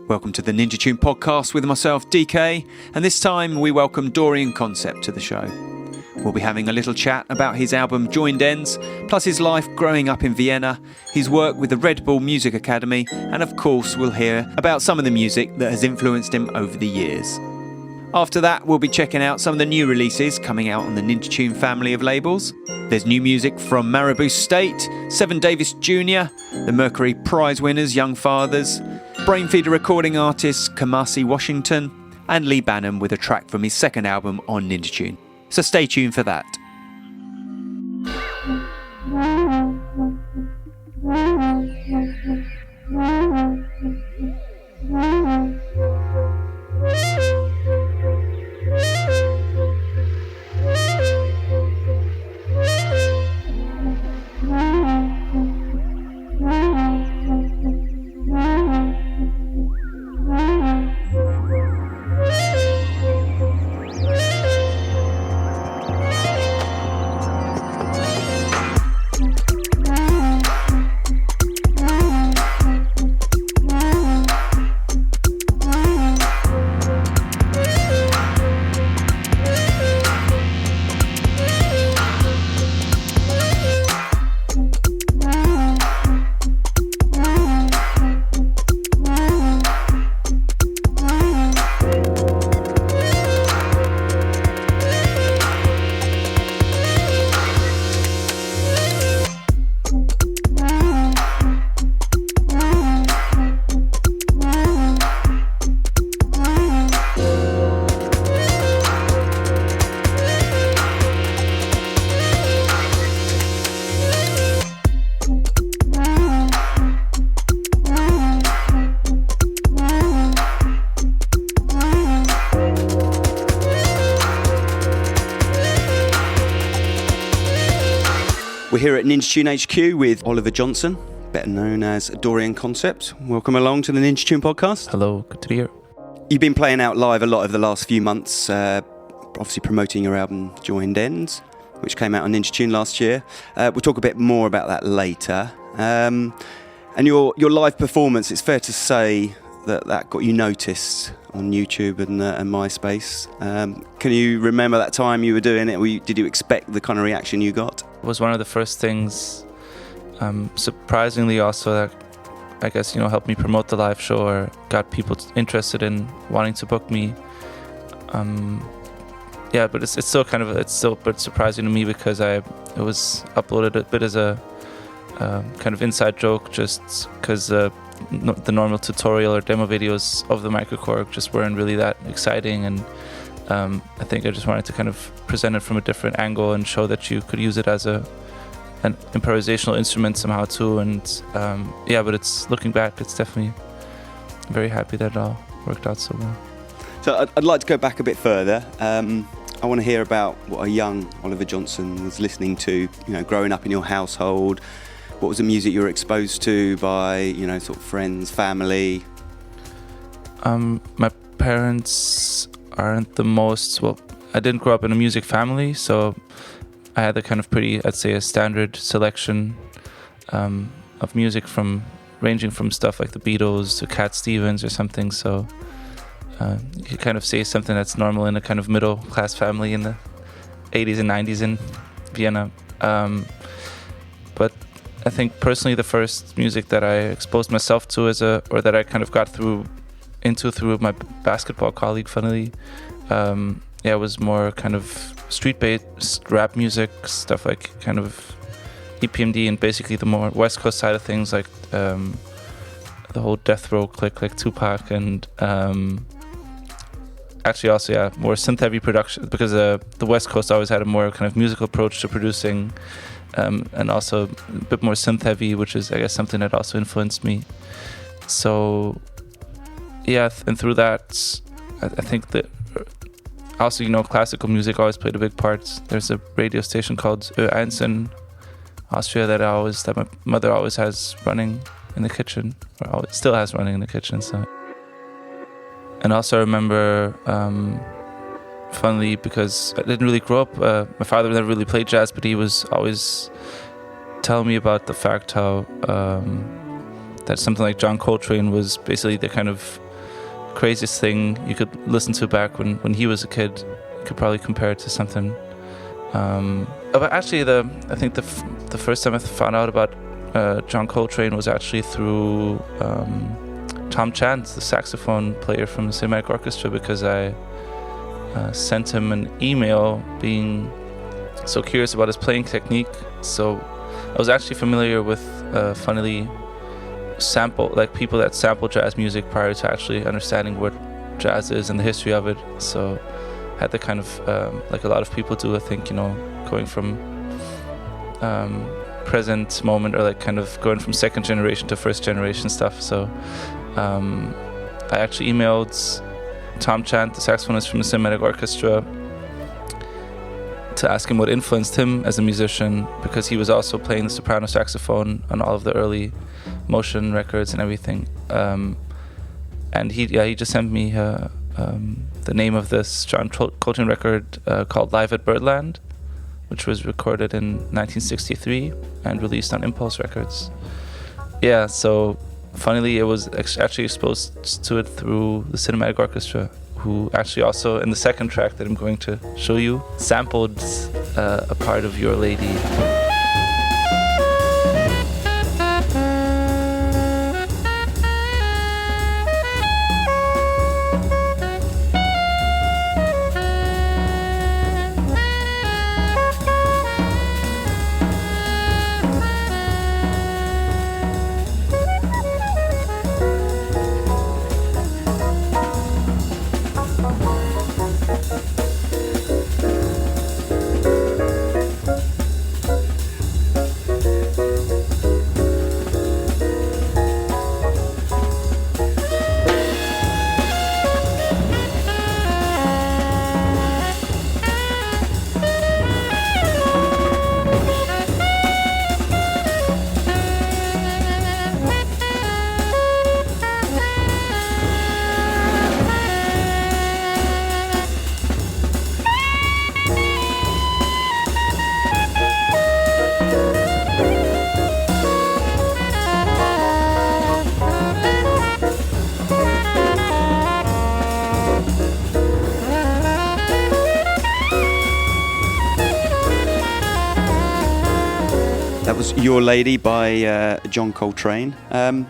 Welcome to the Ninja Tune podcast with myself, DK, and this time we welcome Dorian Concept to the show. We'll be having a little chat about his album Joined Ends, plus his life growing up in Vienna, his work with the Red Bull Music Academy, and of course we'll hear about some of the music that has influenced him over the years. After that, we'll be checking out some of the new releases coming out on the Ninja Tune family of labels. There's new music from Maribou State, Seven Davis Jr., the Mercury Prize winners Young Fathers, Brainfeeder recording artists Kamasi Washington, and Lee Bannon with a track from his second album on Ninja Tune. So stay tuned for that. We're here at Ninja Tune HQ with Oliver Johnson, better known as Dorian Concept. Welcome along to the Ninja Tune podcast. Hello, good to be here. You've been playing out live a lot over the last few months, obviously promoting your album Joined Ends, which came out on Ninja Tune last year. We'll talk a bit more about that later. And your live performance, it's fair to say that got you noticed on YouTube and MySpace. Can you remember that time you were doing it? Did you expect the kind of reaction you got? It was one of the first things, surprisingly also, that I guess, helped me promote the live show or got people interested in wanting to book me. But it's still a bit surprising to me because it was uploaded a bit as a kind of inside joke, just because the normal tutorial or demo videos of the microKORG just weren't really that exciting, and I think I just wanted to kind of present it from a different angle and show that you could use it as an improvisational instrument somehow too. And but it's looking back, it's definitely very happy that it all worked out so well. So I'd like to go back a bit further. I want to hear about what a young Oliver Johnson was listening to, growing up in your household. What was the music you were exposed to by, sort of friends, family? My parents aren't the most, I didn't grow up in a music family, so I had a kind of pretty, I'd say, a standard selection of music ranging from stuff like the Beatles to Cat Stevens or something, so you could kind of say something that's normal in a kind of middle class family in the 80s and 90s in Vienna. But I think personally the first music that I exposed myself to or that I kind of got through my basketball colleague, funnily, was more kind of street-based rap music, stuff like kind of EPMD and basically the more West Coast side of things, like the whole death row clique, like Tupac, and actually also more synth-heavy production, because the West Coast always had a more kind of musical approach to producing, and also a bit more synth-heavy, which is, I guess, something that also influenced me. So and through that, I think that also, classical music always played a big part. There's a radio station called Ö1 in Austria that my mother always has running in the kitchen, or always still has running in the kitchen. So, and also I remember, funnily, because I didn't really grow up. My father never really played jazz, but he was always telling me about the fact how that something like John Coltrane was basically the kind of craziest thing you could listen to back when he was a kid. You could probably compare it to something. But actually, I think the first time I found out about John Coltrane was actually through Tom Chance, the saxophone player from the Cinematic Orchestra, because I sent him an email being so curious about his playing technique. So I was actually familiar with, funnily, people that sample jazz music prior to actually understanding what jazz is and the history of it. So I had the kind of, like a lot of people do, I think, going from present moment, or like kind of going from second generation to first generation stuff. So I actually emailed Tom Chant, the saxophonist from the Cinematic Orchestra, to ask him what influenced him as a musician, because he was also playing the soprano saxophone on all of the early Motion records and everything. And he just sent me the name of this John Coltrane record called Live at Birdland, which was recorded in 1963 and released on Impulse Records. Yeah, so funnily, it was actually exposed to it through the Cinematic Orchestra, who actually also, in the second track that I'm going to show you, sampled a part of Your Lady. That was Your Lady by John Coltrane. And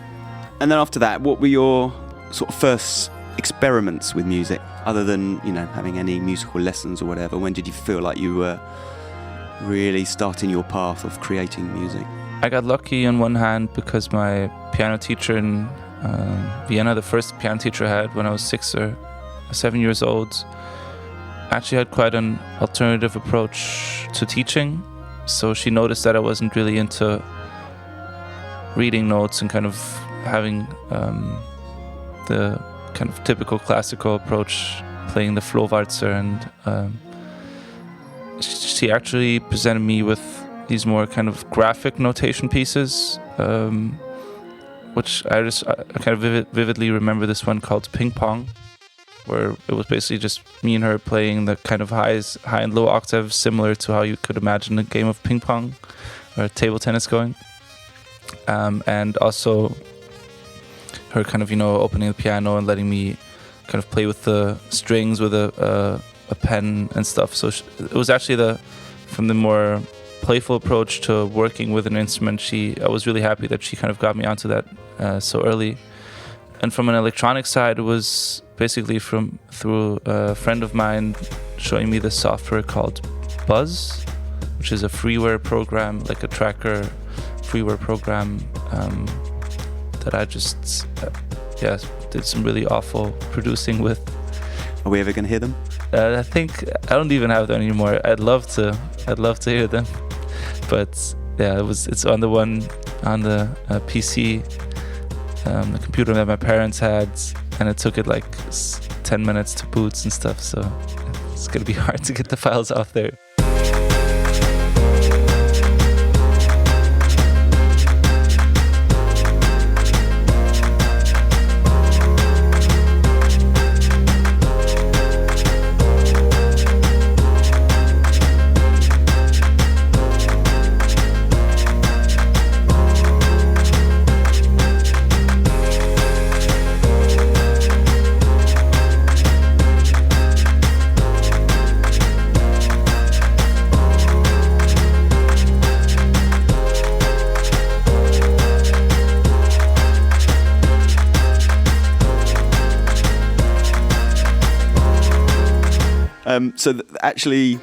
then after that, what were your sort of first experiments with music, other than, having any musical lessons or whatever? When did you feel like you were really starting your path of creating music? I got lucky on one hand because my piano teacher in Vienna, the first piano teacher I had when I was 6 or 7 years old, actually had quite an alternative approach to teaching. So she noticed that I wasn't really into reading notes and kind of having the kind of typical classical approach, playing the Flohwalzer, and she actually presented me with these more kind of graphic notation pieces, which I kind of vividly remember this one called Ping Pong, where it was basically just me and her playing the kind of high and low octaves, similar to how you could imagine a game of ping pong or table tennis going. And also her kind of, opening the piano and letting me kind of play with the strings with a pen and stuff. So it was actually from the more playful approach to working with an instrument, I was really happy that she kind of got me onto that so early. And from an electronic side, it was basically through a friend of mine showing me this software called Buzz, which is a freeware program, like a tracker freeware program that I just did some really awful producing with. Are we ever going to hear them? I think I don't even have them anymore. I'd love to hear them, but yeah, it's on the PC. The computer that my parents had, and it took it like 10 minutes to boot and stuff, so it's gonna be hard to get the files off there. Actually,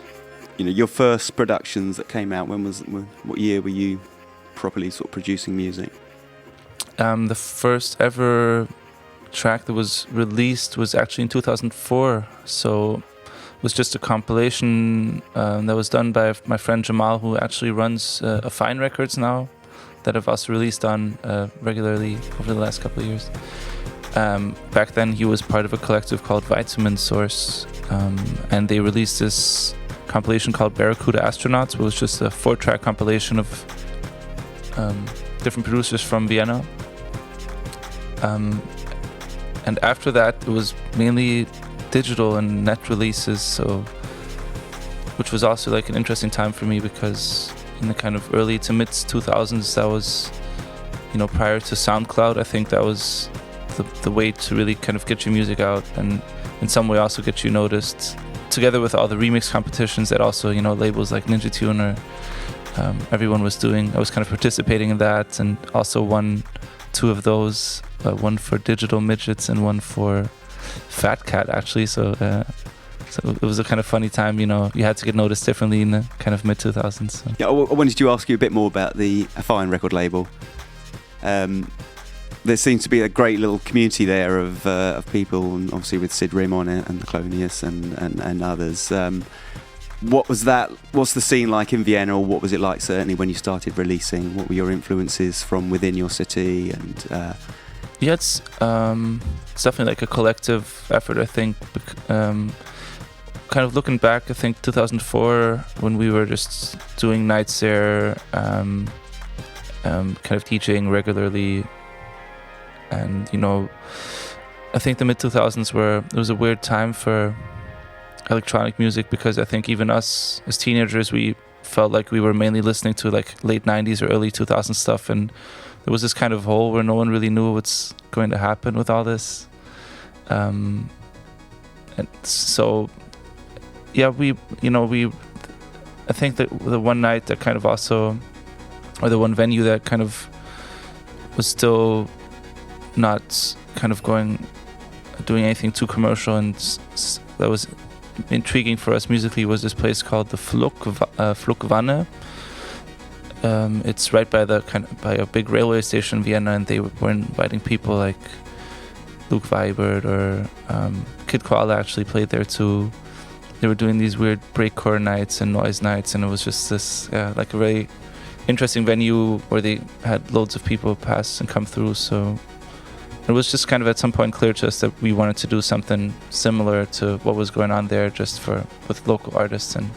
your first productions that came out, what year were you properly sort of producing music? The first ever track that was released was actually in 2004. So it was just a compilation that was done by my friend Jamal, who actually runs Affine Records now, that I've also released on regularly over the last couple of years. Back then he was part of a collective called Vitamin Source, and they released this compilation called Barracuda Astronauts. It was just a 4-track compilation of different producers from Vienna. And after that it was mainly digital and net releases, so which was also like an interesting time for me, because in the kind of early to mid 2000s, that was, prior to SoundCloud, I think that was the way to really kind of get your music out, and in some way also get you noticed, together with all the remix competitions that also, labels like Ninja Tune or everyone was doing. I was kind of participating in that, and also won 2 of those, one for Digital Midgets and one for Fat Cat, actually. So it was a kind of funny time, you had to get noticed differently in the kind of mid 2000s. So. Yeah, I wanted to ask you a bit more about the Affine record label. There seems to be a great little community there of people, and obviously with Sid Rim on it and the Clonius and others. What's the scene like in Vienna, or what was it like certainly when you started releasing? What were your influences from within your city? And yeah, it's definitely like a collective effort, I think. Kind of looking back, I think 2004, when we were just doing nights there, kind of DJing regularly, and I think the mid 2000s it was a weird time for electronic music, because I think even us as teenagers, we felt like we were mainly listening to like late 90s or early 2000s stuff, and there was this kind of hole where no one really knew what's going to happen with all this, and so yeah, I think that the one night that kind of also, or the one venue that kind of was still not kind of doing anything too commercial, and that was intriguing for us musically, was this place called the Fluckwanne. It's right by by a big railway station in Vienna, and they were inviting people like Luke Vibert or Kid Koala actually played there too. They were doing these weird breakcore nights and noise nights, and it was just this like a very interesting venue where they had loads of people pass and come through. So it was just kind of at some point clear to us that we wanted to do something similar to what was going on there, just with local artists. And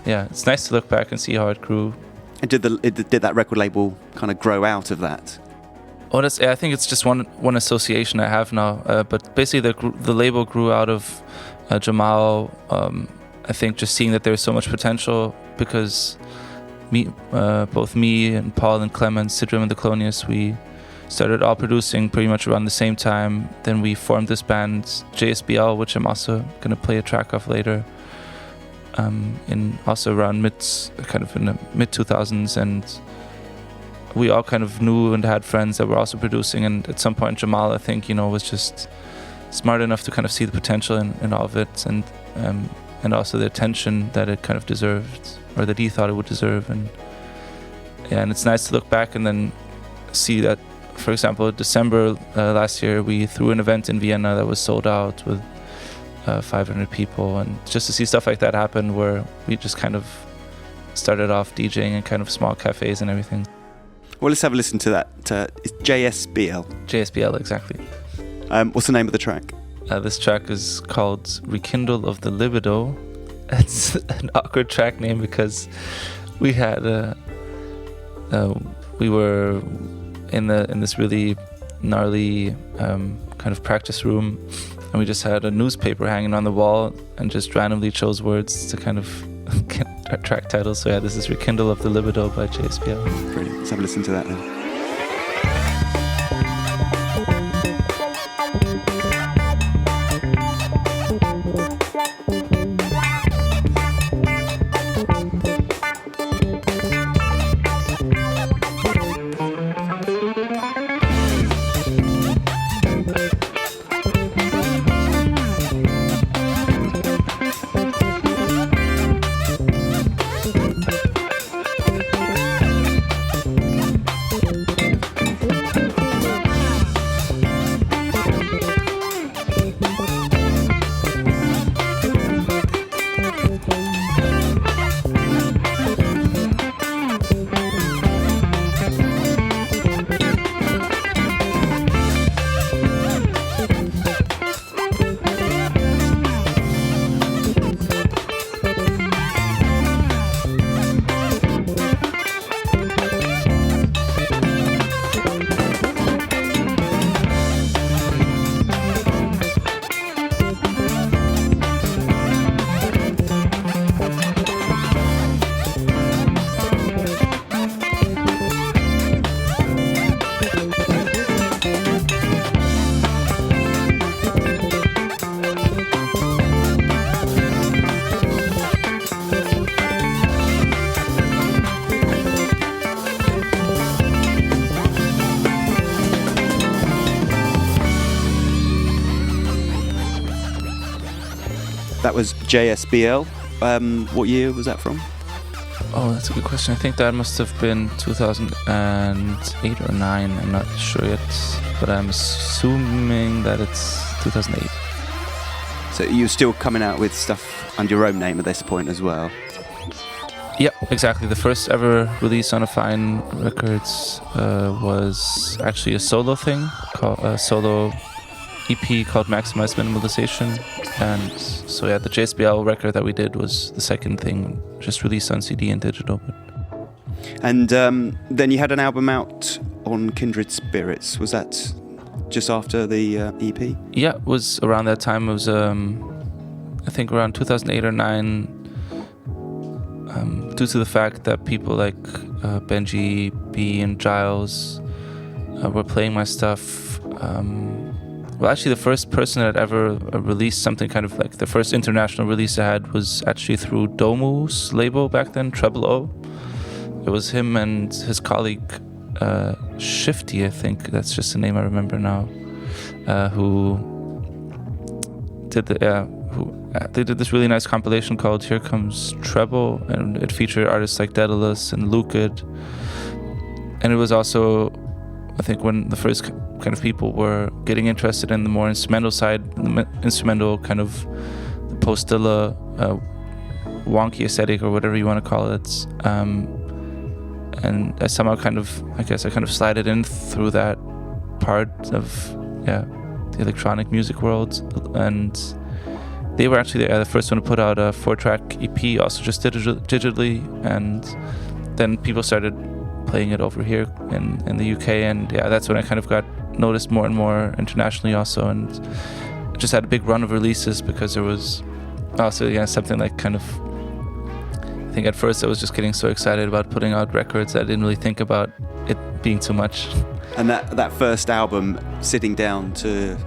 yeah, it's nice to look back and see how it grew. And did that record label kind of grow out of that? Oh, I think it's just one association I have now. But basically, the label grew out of Jamal. I think just seeing that there's so much potential, because both me and Paul and Clement, Sidrim and the Clonius, we started all producing pretty much around the same time. Then we formed this band JSBL, which I'm also going to play a track of later, in also around in the mid 2000s, and we all kind of knew and had friends that were also producing. And at some point Jamal, I think, was just smart enough to kind of see the potential in all of it, and also the attention that it kind of deserved, or that he thought it would deserve. And it's nice to look back and then see that, for example, December last year, we threw an event in Vienna that was sold out with 500 people, and just to see stuff like that happen, where we just kind of started off DJing in kind of small cafes and everything. Well, let's have a listen to that. It's JSBL. JSBL, exactly. What's the name of the track? This track is called Rekindle of the Libido. It's an awkward track name because we had we were in this really gnarly kind of practice room, and we just had a newspaper hanging on the wall and just randomly chose words to kind of get our track titles. So yeah, this is Rekindle of the Libido by JSBL. Brilliant. Let's have a listen to that then. that was JSBL. What year was that from? Oh, that's a good question. I think that must have been 2008 or 9. I'm not sure yet, but I'm assuming that it's 2008. So you're still coming out with stuff under your own name at this point as well? Yeah, exactly. The first ever release on Affine Records was actually a solo thing, a solo EP called Maximized Minimalization. And so yeah, the JSBL record that we did was the second thing, just released on CD and digital. And then you had an album out on Kindred Spirits. Was that just after the EP? Yeah, it was around that time. It was, I think, around 2008 or 9. Due to the fact that people like Benji, B, and Giles were playing my stuff. Well, actually, the first person that ever released something kind of like the first international release I had was actually through Domu's label back then, Treble O. It was him and his colleague Shifty, I think that's just the name I remember now, who did they did this really nice compilation called Here Comes Treble, and it featured artists like Daedalus and Lucid. And it was also, I think, when the first kind of people were getting interested in the more instrumental side, the instrumental kind of the post-Dilla wonky aesthetic or whatever you want to call it. And I somehow kind of slided in through that part of the electronic music world. And they were actually the first one to put out a 4-track EP, also just digitally. And then people started playing it over here in the UK, and that's when I kind of got noticed more and more internationally also, and just had a big run of releases because there was also something like kind of, I think at first I was just getting so excited about putting out records that I didn't really think about it being too much. And that first album, sitting down to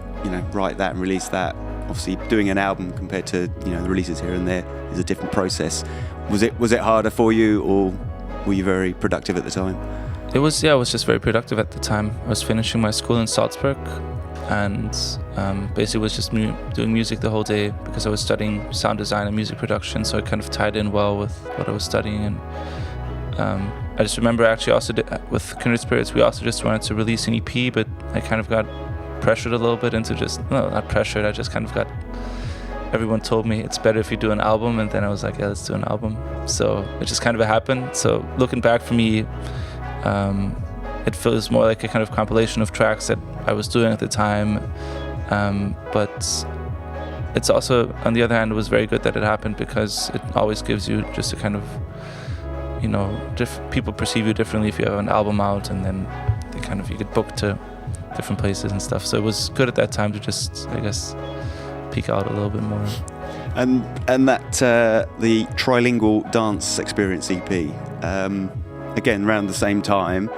write that and release that, obviously doing an album compared to the releases here and there is a different process. Was it harder for you, or were you very productive at the time? It was just very productive at the time. I was finishing my school in Salzburg, and basically was just doing music the whole day because I was studying sound design and music production, so it kind of tied in well with what I was studying. And I just remember actually also with Kindred Spirits, we also just wanted to release an EP, but I kind of got pressured a little bit into not pressured, I just kind of got, everyone told me it's better if you do an album, and then I was like, yeah, let's do an album. So it just kind of happened. So looking back for me, it feels more like a kind of compilation of tracks that I was doing at the time. But it's also, on the other hand, it was very good that it happened, because it always gives you just a kind of, people perceive you differently if you have an album out, and then you get booked to different places and stuff. So it was good at that time to just, I guess, peek out a little bit more. And that the Trilingual Dance Experience EP, again around the same time,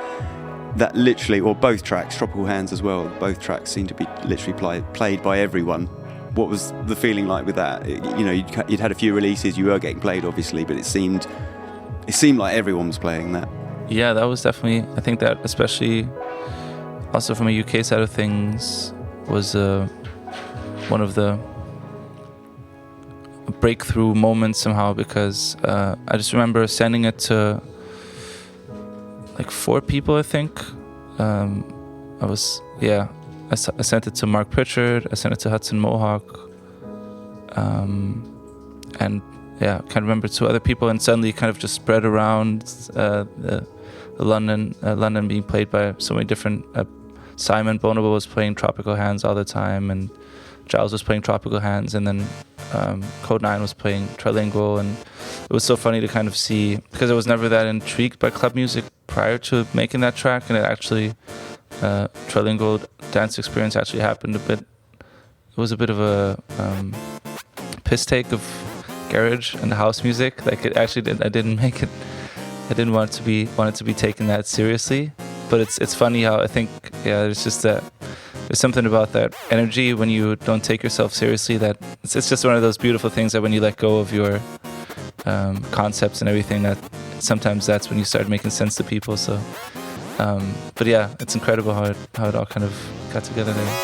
that literally, or both tracks, Tropical Hands as well, both tracks seem to be literally played by everyone. What was the feeling like with that? You'd had a few releases, you were getting played obviously, but it seemed like everyone was playing that. Yeah, that was definitely, I think that especially also from a UK side of things was one of the breakthrough moments somehow, because I just remember sending it to like 4 people, I think. I sent it to Mark Pritchard, I sent it to Hudson Mohawk, and kind of remember 2 other people, and suddenly it kind of just spread around London being played by so many different. Simon Bonobo was playing Tropical Hands all the time, and Giles was playing Tropical Hands, and then Code 9 was playing Trilingual. And it was so funny to kind of see, because I was never that intrigued by club music prior to making that track, and it actually Trilingual Dance Experience actually happened a bit. It was a bit of a piss take of garage and house music. Like, it actually did. I didn't make it. I didn't want it to be taken that seriously. But it's funny how I think there's just that. There's something about that energy when you don't take yourself seriously, that it's just one of those beautiful things that when you let go of your concepts and everything, that sometimes that's when you start making sense to people. So, but yeah, it's incredible how it all kind of got together there.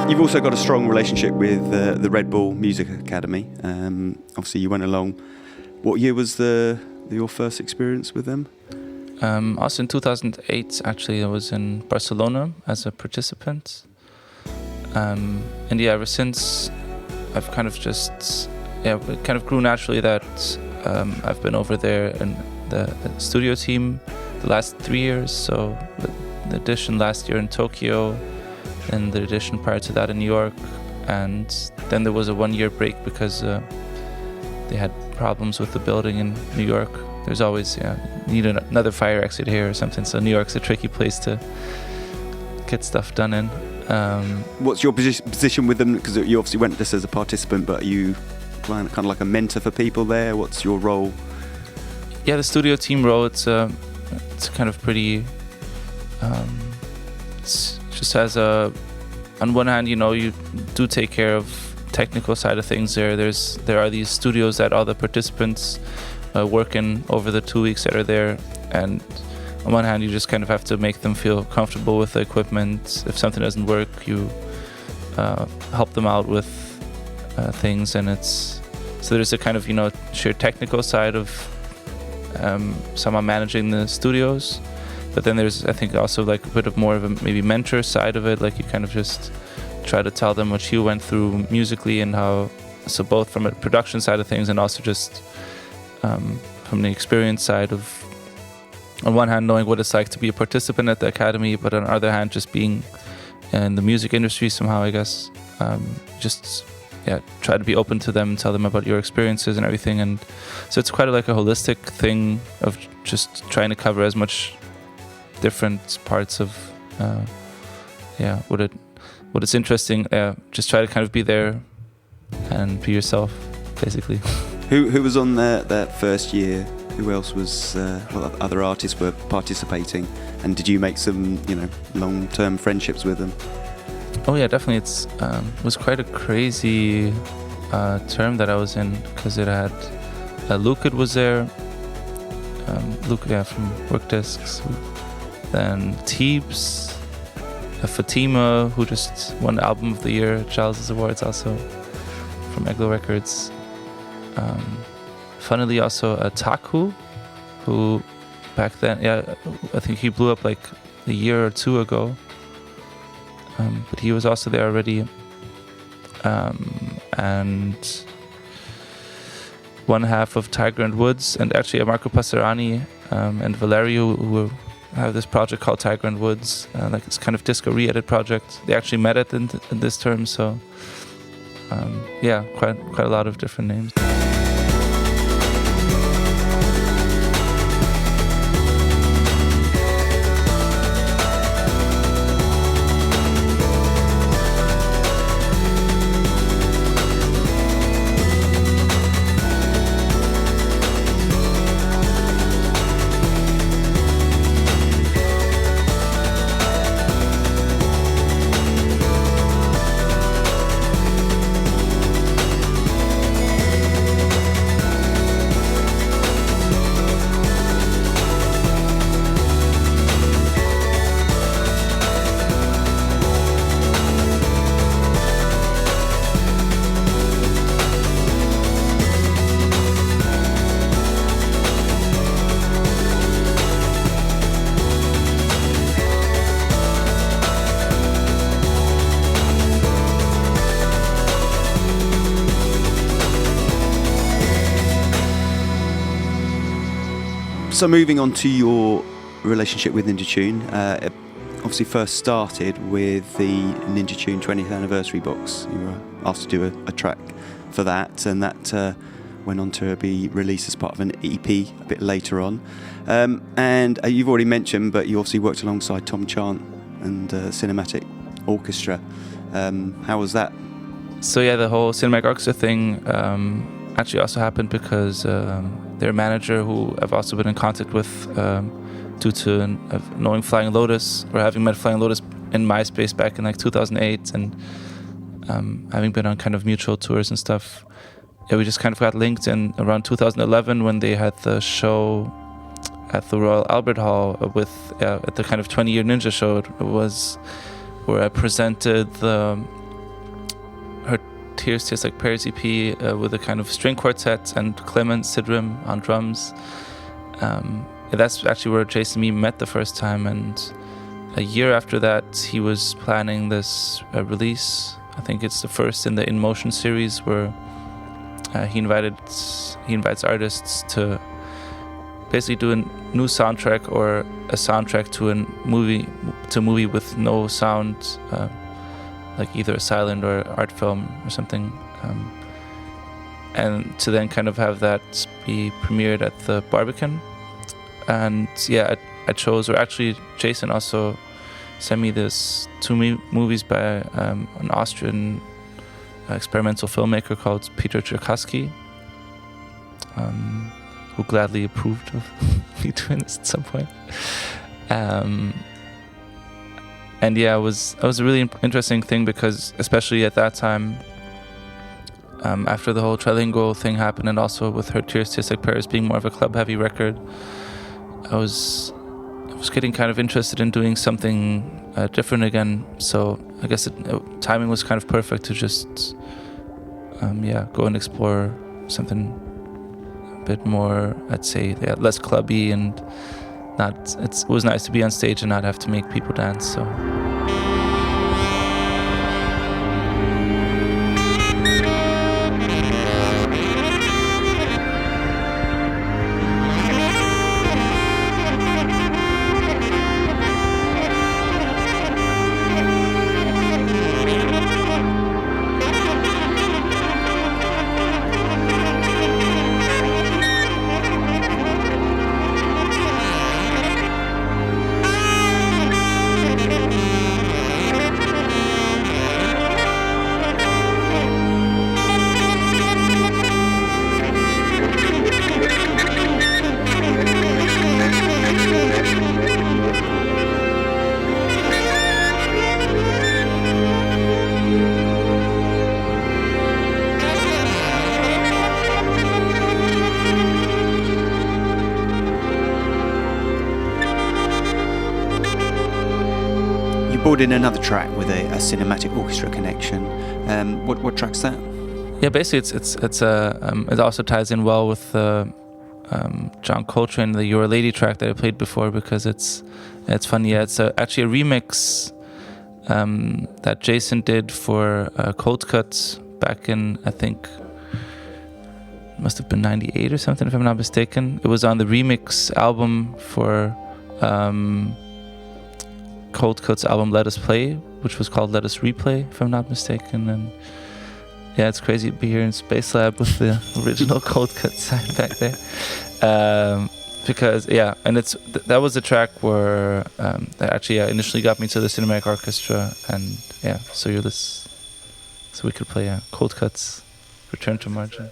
You've also got a strong relationship with the Red Bull Music Academy. Obviously, you went along. What year was your first experience with them? Also in 2008, actually, I was in Barcelona as a participant. And yeah, ever since, I've kind of it kind of grew naturally that I've been over there in the studio team the last 3 years. So the edition last year in Tokyo, and the edition prior to that in New York. And then there was a 1-year break because they had problems with the building in New York. There's always, need another fire exit here or something. So New York's a tricky place to get stuff done in. What's your position with them? Because you obviously went this as a participant, but are you kind of like a mentor for people there? What's your role? Yeah, the studio team role, it's kind of pretty, it's just as on one hand, you do take care of technical side of things. There are these studios that all the participants work in over the 2 weeks that are there, and on one hand you just kind of have to make them feel comfortable with the equipment. If something doesn't work, you help them out with things, and so there's a kind of sheer technical side of someone managing the studios, but then there's, I think, also like a bit of more of a maybe mentor side of it, like you kind of just try to tell them what you went through musically and how, so both from a production side of things and also just from the experience side of, on one hand, knowing what it's like to be a participant at the academy, but on the other hand, just being in the music industry somehow, I guess. Try to be open to them, tell them about your experiences and everything. And so it's quite like a holistic thing of just trying to cover as much different parts of, what is interesting. Just try to kind of be there and be yourself, basically. Who was on that first year? Who else was? What other artists were participating? And did you make some, long-term friendships with them? Oh yeah, definitely. It was quite a crazy term that I was in, because it had Luke was there. Luke, from Work Discs. Then Teebs, Fatima, who just won Album of the Year at Charles's Awards, also from Eglo Records. Funnily, also Taku, who back then, I think he blew up like a year or two ago. But he was also there already. And one half of Tiger and Woods, and actually Marco Passarani and Valerio, who have this project called Tiger and Woods, like this kind of disco re-edit project. They actually met at in this term, so quite a lot of different names. So moving on to your relationship with Ninja Tune, it obviously first started with the Ninja Tune 20th anniversary box. You were asked to do a track for that, and that went on to be released as part of an EP a bit later on. And you've already mentioned, but you obviously worked alongside Tom Chant and Cinematic Orchestra. How was that? So yeah, the whole Cinematic Orchestra thing actually also happened because their manager, who I've also been in contact with due to knowing Flying Lotus, or having met Flying Lotus in MySpace back in like 2008, and having been on kind of mutual tours and stuff. Yeah, we just kind of got linked in around 2011 when they had the show at the Royal Albert Hall at the kind of 20-year Ninja show. It was where I presented the Tears Taste Like Pears EP with a kind of string quartet and Clement Sidrim on drums. That's actually where Jason and me met the first time, and a year after that he was planning this release. I think it's the first in the In Motion series where he invites artists to basically do a new soundtrack or a soundtrack to a movie with no sound, like either a silent or art film or something, and to then kind of have that be premiered at the Barbican. And yeah, I chose, or actually Jason also sent me this two movies by an Austrian experimental filmmaker called Peter Czerkaski, who gladly approved of me doing this at some point. And yeah, it was a really interesting thing because, especially at that time, after the whole trilingual thing happened, and also with her Tears Taste Like Pears being more of a club-heavy record, I was getting kind of interested in doing something different again. So I guess timing was kind of perfect to just go and explore something a bit more, I'd say, less clubby, and it was nice to be on stage and not have to make people dance. So. Brought in another track with a cinematic orchestra connection. What track's that? Yeah, basically it also ties in well with the John Coltrane, the You're a Lady track that I played before, because it's funny. Yeah, it's actually a remix that Jason did for Coldcut back in, I think, must have been 98 or something, if I'm not mistaken. It was on the remix album for Coldcut's album Let Us Play, which was called Let Us Replay, if I'm not mistaken. And yeah, it's crazy to be here in Space Lab with the original Coldcut sign back there. Because yeah, and that was the track where that actually initially got me to the Cinematic Orchestra, and yeah, so we could play Coldcut's Return to Margin.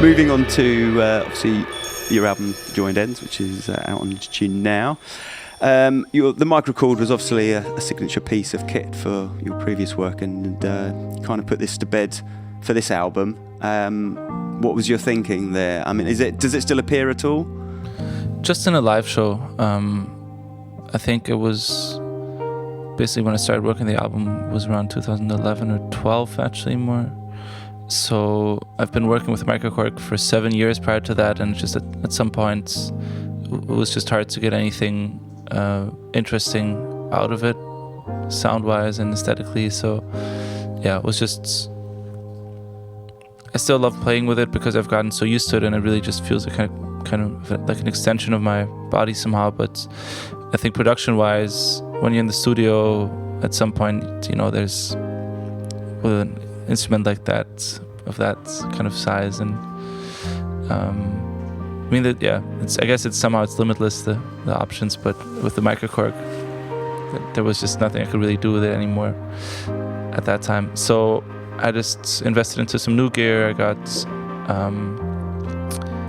Moving on to obviously your album Joined Ends, which is out on tune now. The microchord was obviously a signature piece of kit for your previous work, and you kind of put this to bed for this album. What was your thinking there? I mean, does it still appear at all? Just in a live show. I think it was basically when I started working the album was around 2011 or 12, actually, more. So I've been working with microchord for 7 years prior to that, and just at some point it was just hard to get anything interesting out of it, sound-wise and aesthetically. So yeah, it was just, I still love playing with it because I've gotten so used to it, and it really just feels like kind of like an extension of my body somehow. But I think production-wise, when you're in the studio, at some point, there's with an instrument like that, of that kind of size, and I guess it's limitless, the options, but with the microchord, there was just nothing I could really do with it anymore at that time. So I just invested into some new gear. I got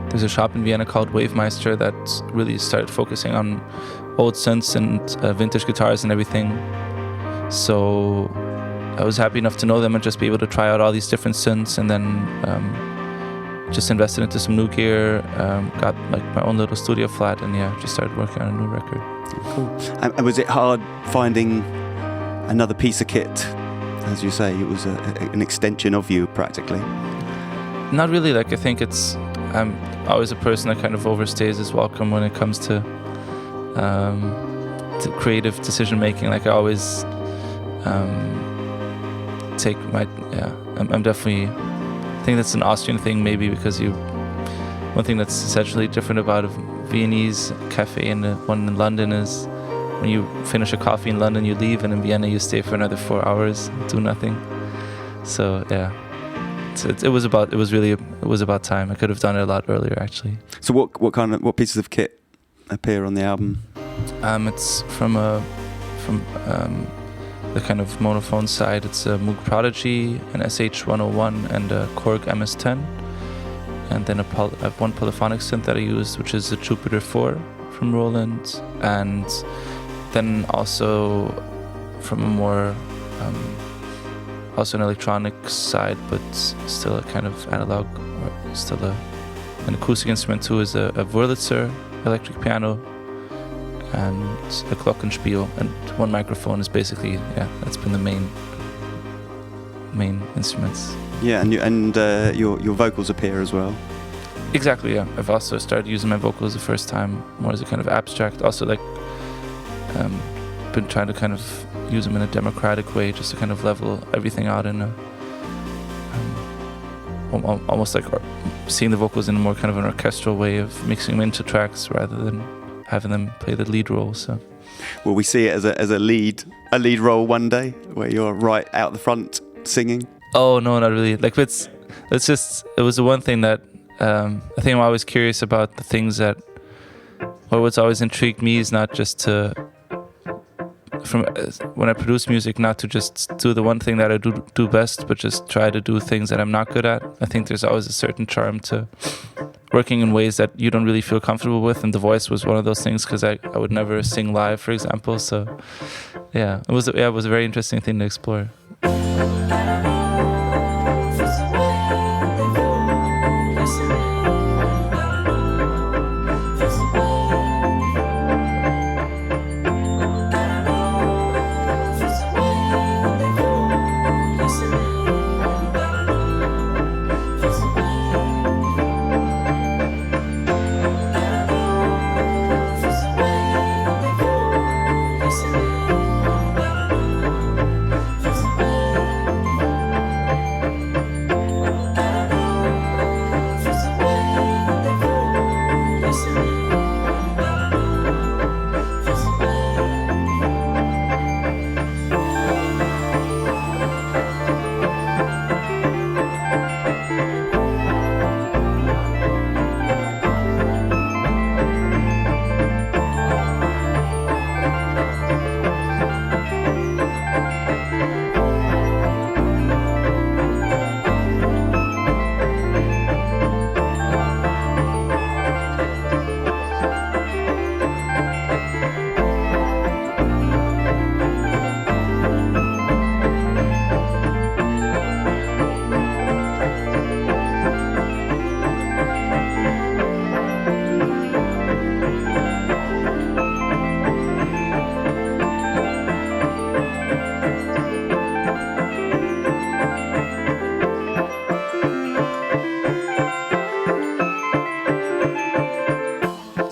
there's a shop in Vienna called Wavemeister that really started focusing on old synths and vintage guitars and everything. So I was happy enough to know them and just be able to try out all these different synths, and then just invested into some new gear, got like my own little studio flat, and just started working on a new record. Cool. And was it hard finding another piece of kit? As you say, it was an extension of you, practically. Not really. Like, I think I'm always a person that kind of overstays his welcome when it comes to creative decision making. Like, I always take my I'm definitely, I think that's an Austrian thing, maybe, because one thing that's essentially different about a Viennese cafe and the one in London is when you finish a coffee in London you leave, and in Vienna you stay for another 4 hours, do nothing. So yeah, it was about time. I could have done it a lot earlier, actually. So what pieces of kit appear on the album? It's from the kind of monophone side. It's a Moog Prodigy, an SH-101, and a Korg MS-10. And then I have one polyphonic synth that I used, which is a Jupiter 4 from Roland. And then also from a more, also an electronic side, but still a kind of analog, or still an acoustic instrument too, is a Wurlitzer electric piano and a glockenspiel, and one microphone is basically, that's been the main instruments. Yeah, and your vocals appear as well. Exactly, yeah. I've also started using my vocals the first time more as a kind of abstract. Also, like, been trying to kind of use them in a democratic way, just to kind of level everything out in a almost like seeing the vocals in a more kind of an orchestral way of mixing them into tracks rather than having them play the lead role. So, will we see it as a lead role one day, where you're right out the front singing? Oh no, not really. Like, it was the one thing that I think I'm always curious about, the things that, or what's always intrigued me is not just when I produce music, not to just do the one thing that I do best, but just try to do things that I'm not good at. I think there's always a certain charm to working in ways that you don't really feel comfortable with, and the voice was one of those things, because I would never sing live, for example. So yeah, it was a very interesting thing to explore.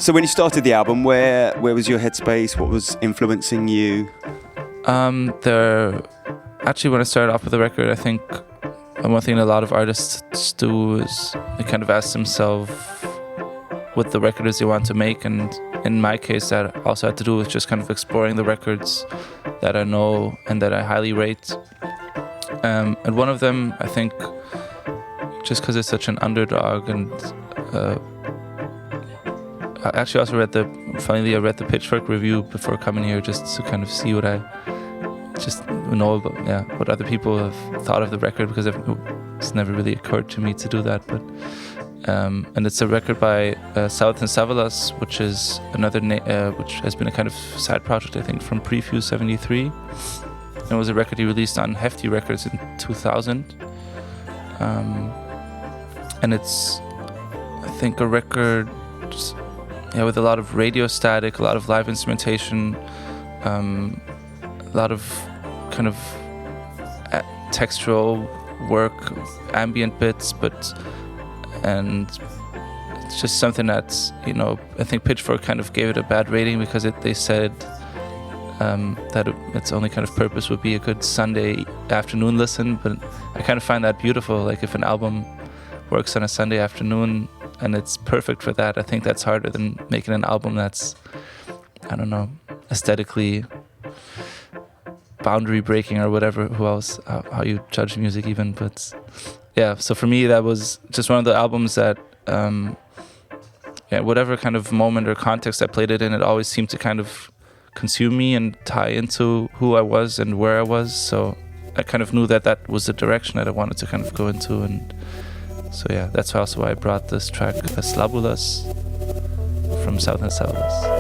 So when you started the album, where was your headspace? What was influencing you? Actually, when I started off with the record, I think one thing a lot of artists do is they kind of ask themselves what the record is they want to make, and in my case, that also had to do with just kind of exploring the records that I know and that I highly rate. And one of them, I think, just because it's such an underdog, and I actually also read the Pitchfork review before coming here, just to kind of see what I just know about, what other people have thought of the record, because it's never really occurred to me to do that. But and it's a record by Savath Savalas, which is another which has been a kind of side project, I think, from Prefuse 73. And it was a record he released on Hefty Records in 2000. And it's, I think, a record with a lot of radio static, a lot of live instrumentation, a lot of kind of textural work, ambient bits, and it's just something that's, I think Pitchfork kind of gave it a bad rating because they said that its only kind of purpose would be a good Sunday afternoon listen, but I kind of find that beautiful. Like, if an album works on a Sunday afternoon and it's perfect for that, I think that's harder than making an album that's, I don't know, aesthetically boundary breaking or whatever, how you judge music even. But yeah, so for me that was just one of the albums that whatever kind of moment or context I played it in, it always seemed to kind of consume me and tie into who I was and where I was. So I kind of knew that was the direction that I wanted to kind of go into. And so yeah, that's also why I brought this track, Slabulas, from Savath Savalas.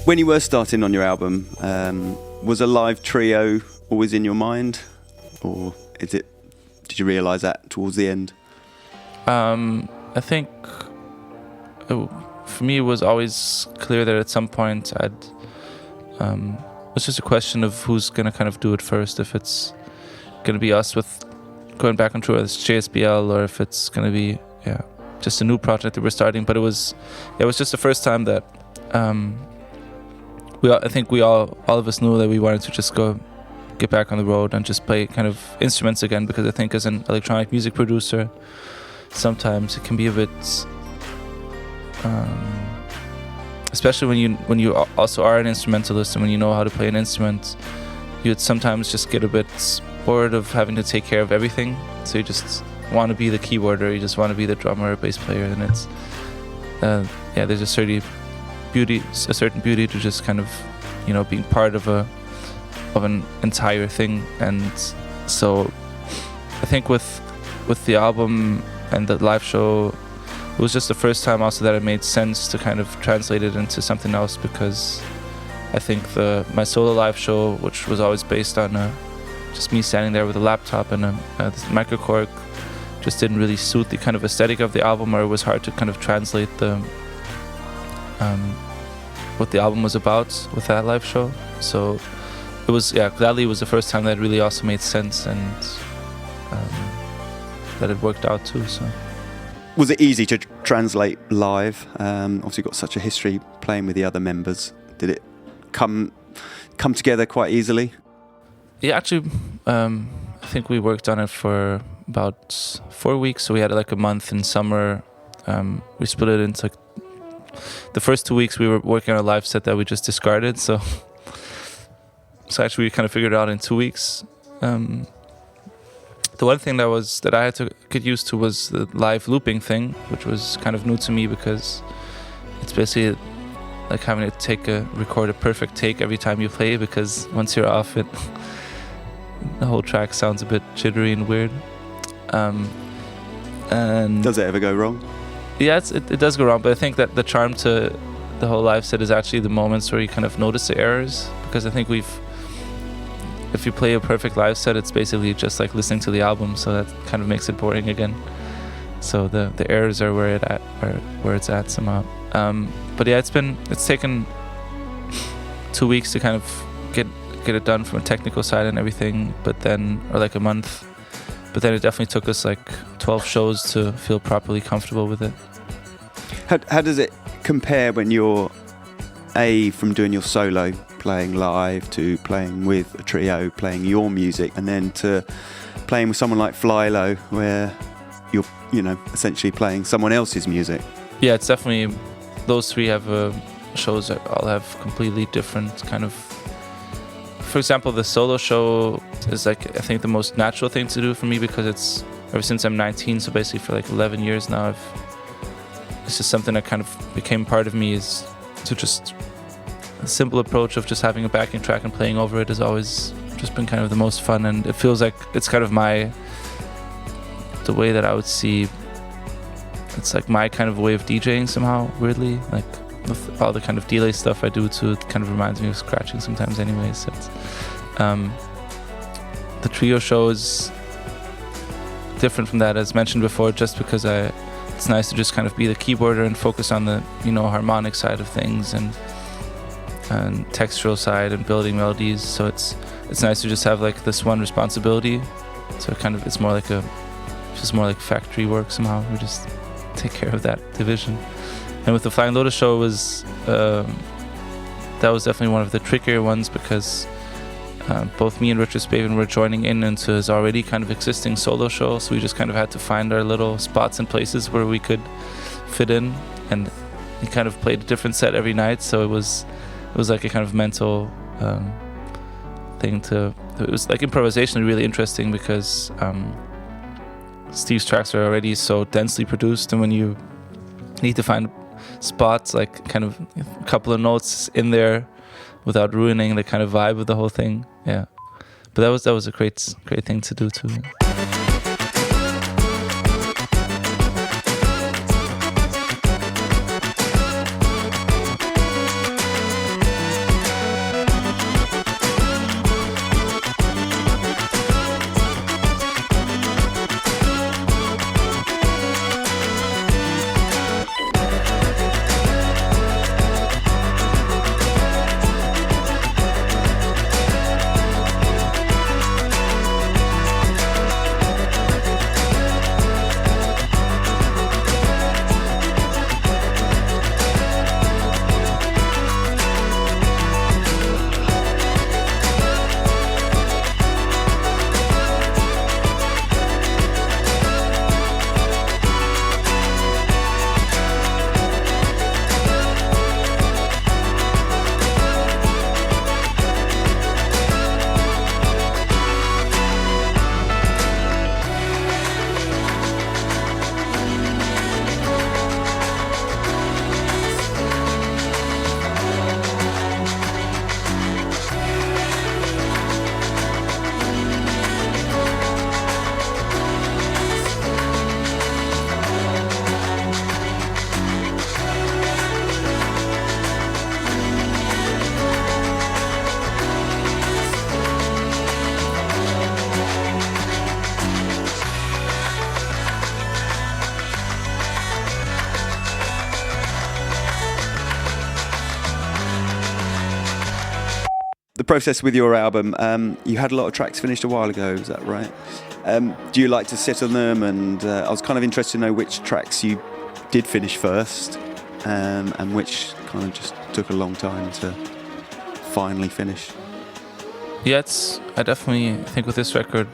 When you were starting on your album, was a live trio always in your mind, or did you realise that towards the end? I think for me it was always clear that at some point it's just a question of who's going to kind of do it first, if it's going to be us with going back on tour as JSBL, or if it's going to be just a new project that we're starting. But it was just the first time that I think all of us knew that we wanted to just get back on the road and just play kind of instruments again, because I think as an electronic music producer, sometimes it can be a bit, especially when you also are an instrumentalist and when you know how to play an instrument, you'd sometimes just get a bit bored of having to take care of everything. So you just want to be the keyboarder, you just want to be the drummer or bass player, and it's there's a certain beauty to just kind of, you know, being part of an entire thing. And so I think with the album and the live show, it was just the first time also that it made sense to kind of translate it into something else, because I think my solo live show, which was always based on just me standing there with a laptop and this microcorg, just didn't really suit the kind of aesthetic of the album, or it was hard to kind of translate what the album was about with that live show. So it was, gladly it was the first time that it really also made sense, and that it worked out too. So was it easy to translate live? Obviously got such a history playing with the other members. Did it come together quite easily? Yeah, actually, I think we worked on it for about 4 weeks. So we had like a month in summer. We split it into like, the first 2 weeks we were working on a live set that we just discarded. So actually we kind of figured it out in 2 weeks. The one thing that I had to get used to was the live looping thing, which was kind of new to me, because it's basically like having to record a perfect take every time you play, because once you're off it, the whole track sounds a bit jittery and weird. And does it ever go wrong? Yeah, it does go wrong, but I think that the charm to the whole live set is actually the moments where you kind of notice the errors, because I think if you play a perfect live set, it's basically just like listening to the album, so that kind of makes it boring again. So the errors are where it's at somehow. But yeah, it's taken 2 weeks to kind of get it done from a technical side and everything, or like a month. But then it definitely took us like 12 shows to feel properly comfortable with it. How does it compare when you're from doing your solo, playing live, to playing with a trio, playing your music, and then to playing with someone like Fly Low, where you're, you know, essentially playing someone else's music? Yeah, it's definitely, those three have shows that all have completely different kind of. For example, the solo show is like, I think, the most natural thing to do for me, because it's ever since I'm 19, so basically for like 11 years now, it's just something that kind of became part of me, is to just a simple approach of just having a backing track and playing over it has always just been kind of the most fun. And it feels like it's kind of the way that I would see, it's like my kind of way of DJing somehow, weirdly, like with all the kind of delay stuff I do too. It kind of reminds me of scratching sometimes anyways. So it's, the trio show is different from that, as mentioned before, just because it's nice to just kind of be the keyboarder and focus on the, you know, harmonic side of things and textural side and building melodies. So it's nice to just have like this one responsibility. So kind of it's more like factory work somehow. We just take care of that division. And with the Flying Lotus show, that was definitely one of the trickier ones, because both me and Richard Spaven were joining into his already kind of existing solo show, so we just kind of had to find our little spots and places where we could fit in, and he kind of played a different set every night, so it was like a kind of mental thing it was like improvisation, really interesting, because Steve's tracks are already so densely produced, and when you need to find spots, like kind of a couple of notes in there without ruining the kind of vibe of the whole thing. Yeah, but that was a great thing to do too. the process with your album, you had a lot of tracks finished a while ago, is that right? Do you like to sit on them? And I was kind of interested to know which tracks you did finish first, and which kind of just took a long time to finally finish. Yeah, I definitely think with this record,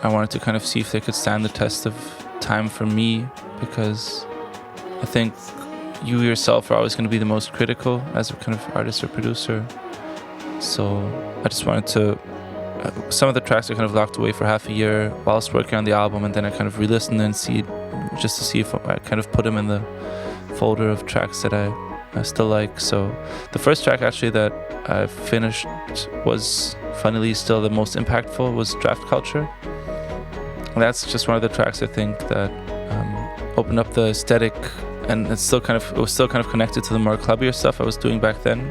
I wanted to kind of see if they could stand the test of time for me, because I think you yourself are always going to be the most critical as a kind of artist or producer. So I just wanted to, some of the tracks I kind of locked away for half a year whilst working on the album, and then I kind of re-listened and just to see if I kind of put them in the folder of tracks that I still like. So the first track actually that I finished was funnily still the most impactful, was Draft Culture. And that's just one of the tracks I think that opened up the aesthetic, and it was still kind of connected to the more clubbier stuff I was doing back then.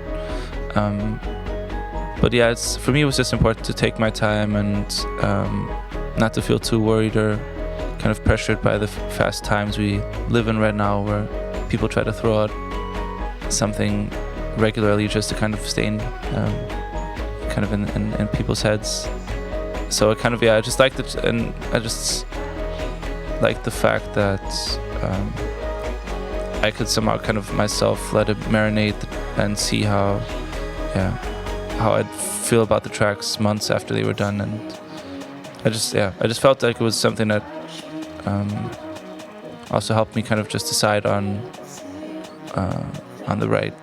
But yeah, for me it was just important to take my time and not to feel too worried or kind of pressured by the fast times we live in right now, where people try to throw out something regularly just to kind of stay in people's heads. So I just liked it, and I just liked the fact that I could somehow kind of myself let it marinate and see how I'd feel about the tracks months after they were done. And I just felt like it was something that also helped me kind of just decide on the right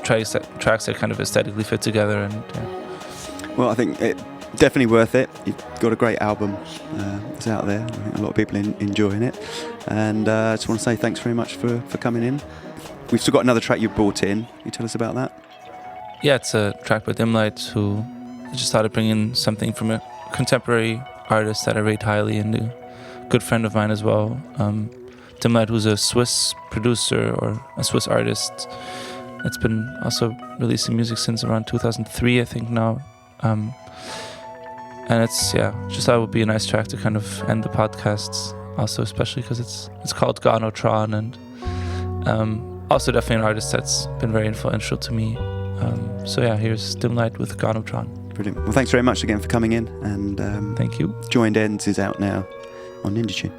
tracks that kind of aesthetically fit together. And Well, I think it definitely worth it. You've got a great album. It's out there. I think a lot of people enjoying it. And I just want to say thanks very much for coming in. We've still got another track you brought in. Can you tell us about that? Yeah, it's a track by Dimlite, who just started bringing something from a contemporary artist that I rate highly, and a good friend of mine as well. Dimlite, who's a Swiss producer or a Swiss artist. It's been also releasing music since around 2003, I think now. And just thought it would be a nice track to kind of end the podcast, also especially because it's called Ganotron, and also definitely an artist that's been very influential to me. Here's Dimlite with Ganotron. Brilliant. Well, thanks very much again for coming in, and thank you. Joined Ends is out now on Ninja Tune.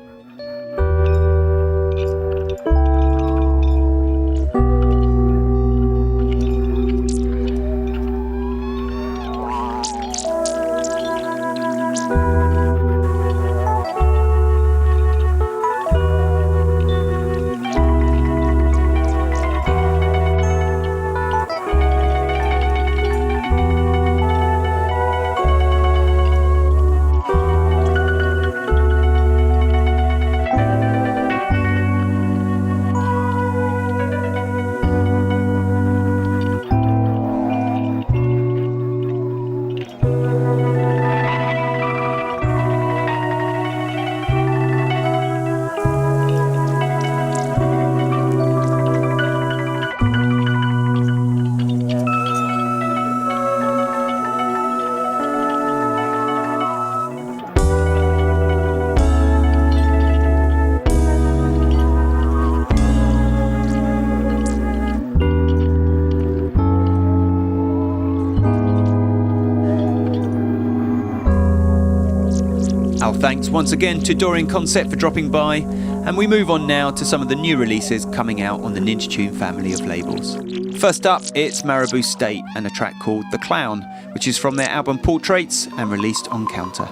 Thanks once again to Dorian Concept for dropping by, and we move on now to some of the new releases coming out on the Ninja Tune family of labels. First up, it's Maribou State and a track called The Clown, which is from their album Portraits and released on Counter.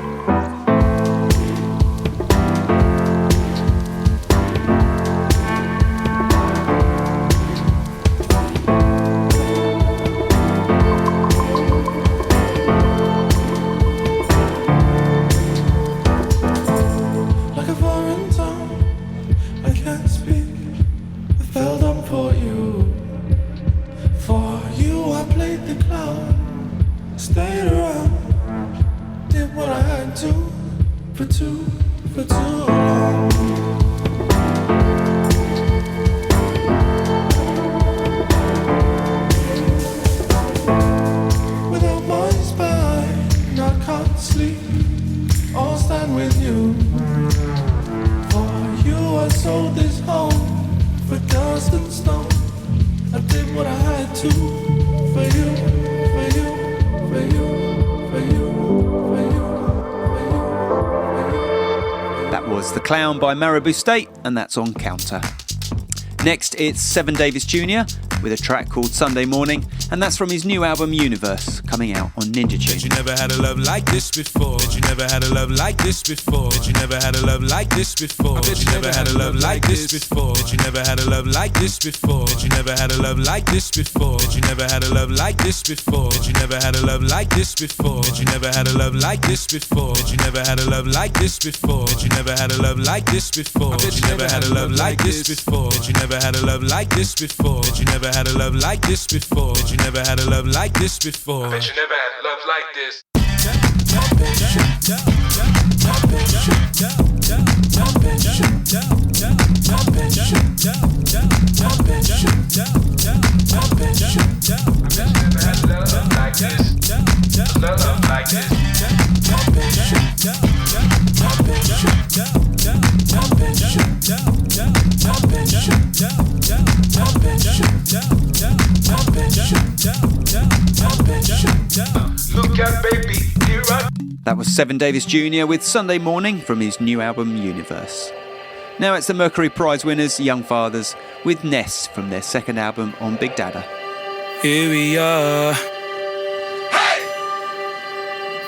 For dust and stone, I did what I had to for you. was The Clown by Maribou State, and that's on Counter. Next, it's Seven Davis Jr. with a track called Sunday Morning, and that's from his new album Universe, coming out on Ninja Tune. Bet you never had a love like this before. Bet you never had a love like this before. Bet you never had a love like this before. I bet you never had a love like this before. Bet you never had a love like this before. Bet you never had a love like this before. Bet you never had a love like this before. Bet you never had a love like this before. Bet you never had a love like this before. Bet you never had a love like this before. Bet you never had a love like this before. Bet you never had a love like this before. Bet you never had a love like this before. Bet you never had a love like this before. Bet you never had a love like this before. Bet you never had love like this. Look out, baby, here I. That was Seven Davis Jr. with Sunday Morning from his new album Universe. Now it's the Mercury Prize winners, Young Fathers, with Ness from their second album on Big Dada. Here we are. Hey!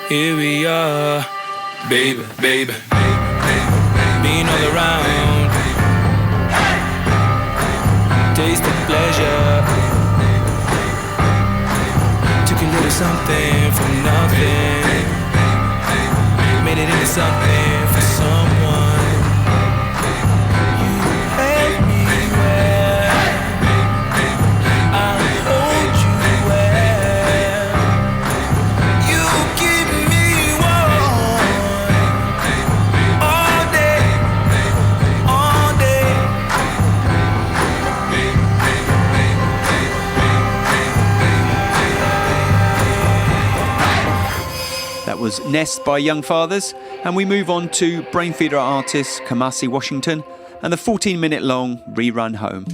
Here we are. Baby, baby, Being all around. Taste of pleasure. Took a little something from nothing. Made it into something for someone. You held me well. I'll hold you well. You keep me warm. All day, all day. That was Ness by Young Fathers, and we move on to Brainfeeder artist Kamasi Washington and the 14-minute long Rerun Home.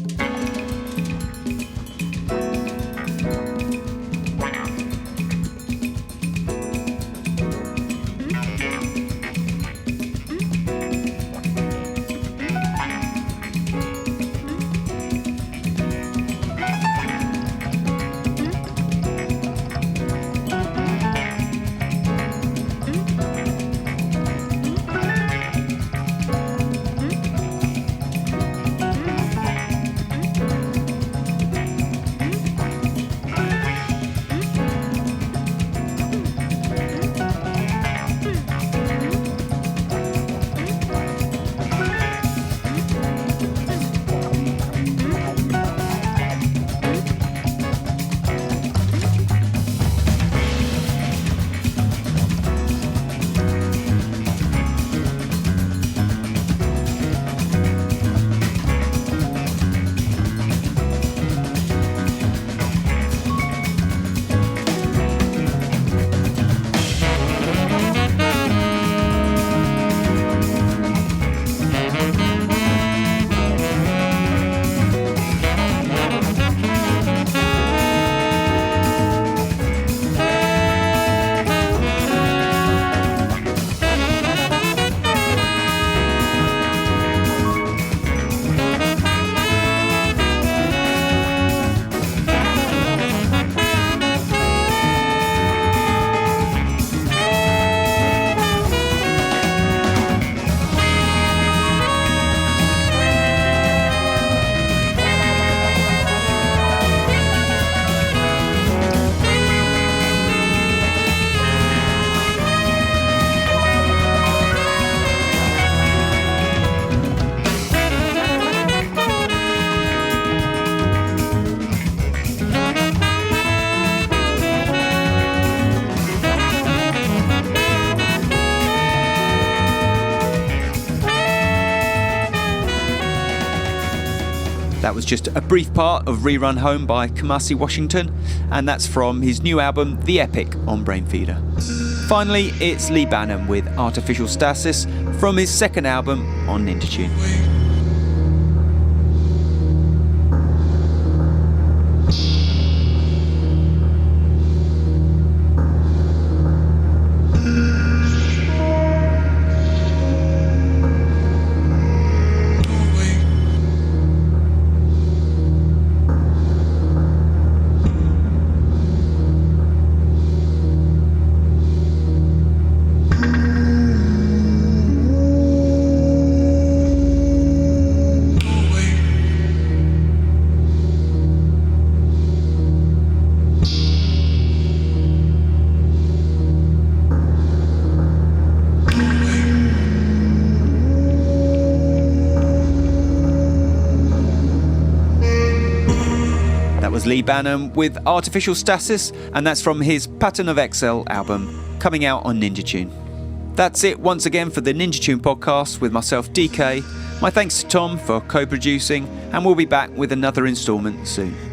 That was just a brief part of Rerun Home by Kamasi Washington, and that's from his new album The Epic on Brainfeeder. Finally, it's Lee Bannon with Artificial Stasis from his second album on Ninja Tune. Lee Bannon with Artificial Stasis, and that's from his Pattern of Excel album, coming out on Ninja Tune. That's it once again for the Ninja Tune podcast with myself, DK. My thanks to Tom for co-producing, and we'll be back with another instalment soon.